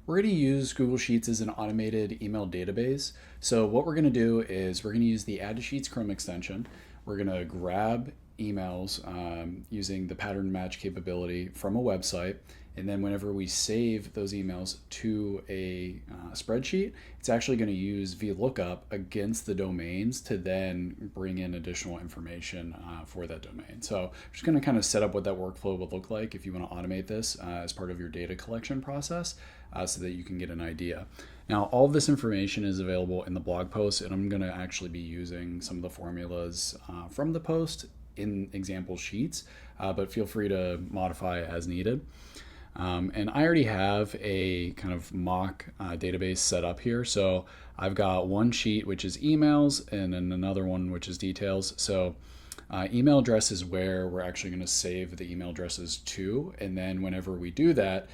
We're going to use Google Sheets as an automated email database. So what we're going to do is we're going to use the Add to Sheets Chrome extension. We're going to grab emails using the pattern match capability from a website. And then whenever we save those emails to a spreadsheet, it's actually going to use VLOOKUP against the domains to then bring in additional information for that domain. So I'm just going to kind of set up what that workflow would look like if you want to automate this as part of your data collection process so that you can get an idea. Now, all of this information is available in the blog post, and I'm going to actually be using some of the formulas from the post in example sheets, but feel free to modify as needed. And I already have a kind of mock database set up here. So I've got one sheet which is emails and then another one which is details. So email address is where we're actually going to save the email addresses to. And then whenever we do that,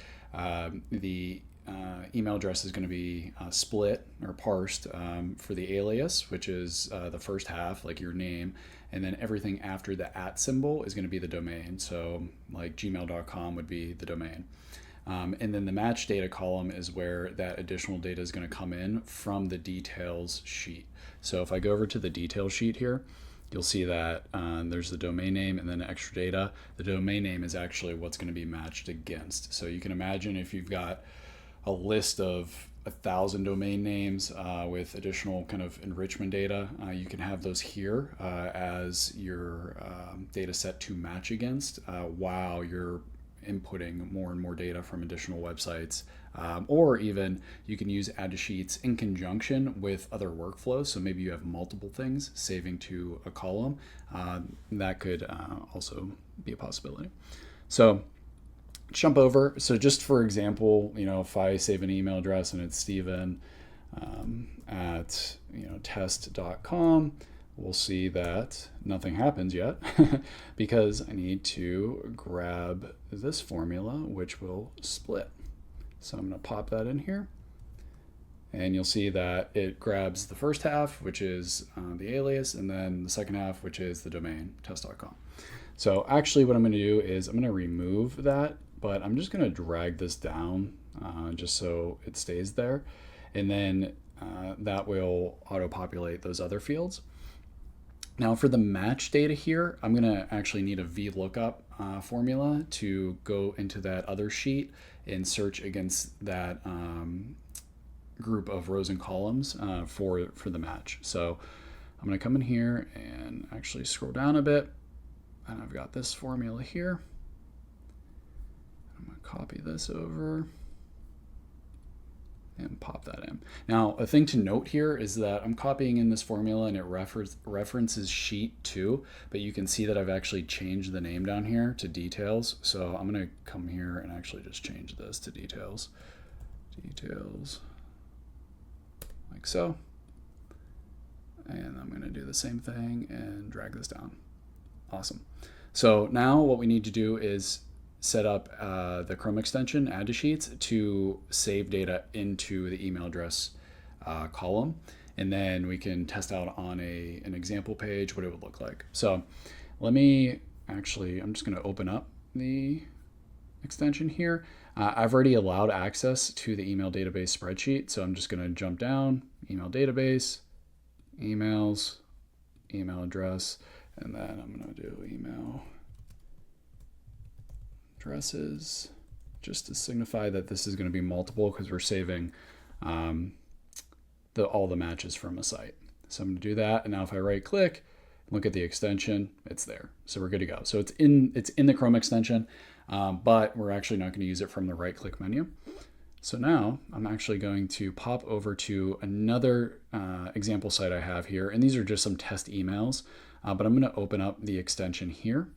the email address is going to be split or parsed for the alias, which is the first half, like your name, and then everything after the @ symbol is going to be the domain. So like gmail.com would be the domain. And then the match data column is where that additional data is going to come in from the details sheet. So if I go over to the details sheet here, you'll see that there's the domain name and then extra data. The domain name is actually what's going to be matched against. So you can imagine if you've got a list of 1,000 domain names with additional kind of enrichment data, you can have those here as your data set to match against while you're inputting more and more data from additional websites. Or even you can use Add to Sheets in conjunction with other workflows. So maybe you have multiple things saving to a column. That could also be a possibility. So jump over. So just for example, if I save an email address and it's Steven at test.com, we'll see that nothing happens yet because I need to grab this formula, which will split. So I'm going to pop that in here. And you'll see that it grabs the first half, which is the alias, and then the second half, which is the domain, test.com. So actually what I'm going to do is I'm going to remove that, but I'm just going to drag this down just so it stays there. And then that will auto-populate those other fields. Now for the match data here, I'm going to actually need a VLOOKUP formula to go into that other sheet and search against that group of rows and columns for the match. So I'm going to come in here and actually scroll down a bit. And I've got this formula here. I'm going to copy this over and pop that in. Now, a thing to note here is that I'm copying in this formula and it references sheet 2, but you can see that I've actually changed the name down here to details. So I'm going to come here and actually just change this to details. Details, like so. And I'm going to do the same thing and drag this down. Awesome. So now what we need to do is set up the Chrome extension, Add to Sheets, to save data into the email address column. And then we can test out on an example page what it would look like. So let me actually, I'm just going to open up the extension here. I've already allowed access to the email database spreadsheet. So I'm just going to jump down, email database, emails, email address, and then I'm going to do email addresses just to signify that this is going to be multiple because we're saving all the matches from a site. So I'm going to do that. And now if I right click, look at the extension, it's there. So we're good to go. So it's in the Chrome extension, but we're actually not going to use it from the right click menu. So now I'm actually going to pop over to another example site I have here. And these are just some test emails, but I'm going to open up the extension here.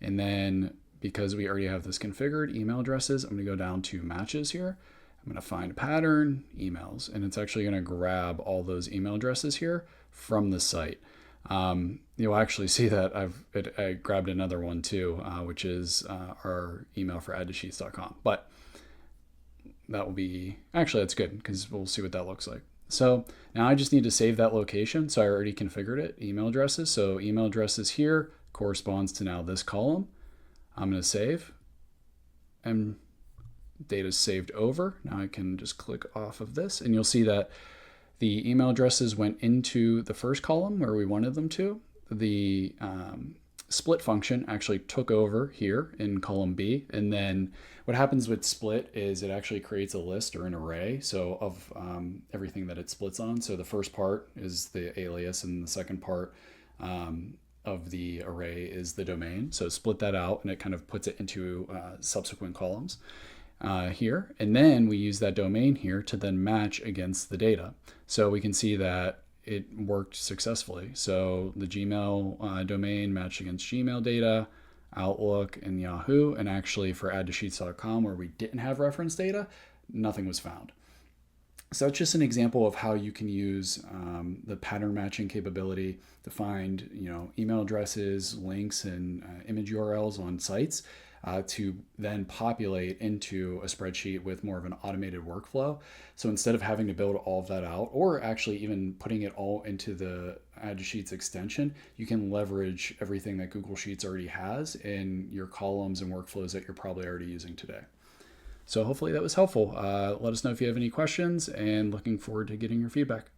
And then because we already have this configured, email addresses, I'm going to go down to matches here. I'm going to find pattern, emails, and it's actually going to grab all those email addresses here from the site. You'll actually see that I grabbed another one too, which is our email for addtosheets.com. But that will be, actually that's good because we'll see what that looks like. So now I just need to save that location. So I already configured it, email addresses. So email addresses here corresponds to now this column. I'm going to save and data is saved over. Now I can just click off of this and you'll see that the email addresses went into the first column where we wanted them to. The split function actually took over here in column B. And then what happens with split is it actually creates a list or an array of everything that it splits on. So the first part is the alias and the second part of the array is the domain. So split that out and it kind of puts it into subsequent columns here. And then we use that domain here to then match against the data. So we can see that it worked successfully. So the Gmail domain matched against Gmail data, Outlook, and Yahoo. And actually for add-to-sheets.com, where we didn't have reference data, nothing was found. So it's just an example of how you can use the pattern matching capability to find, email addresses, links, and image URLs on sites to then populate into a spreadsheet with more of an automated workflow. So instead of having to build all of that out, or actually even putting it all into the Add to Sheets extension, you can leverage everything that Google Sheets already has in your columns and workflows that you're probably already using today. So hopefully that was helpful. Let us know if you have any questions, and looking forward to getting your feedback.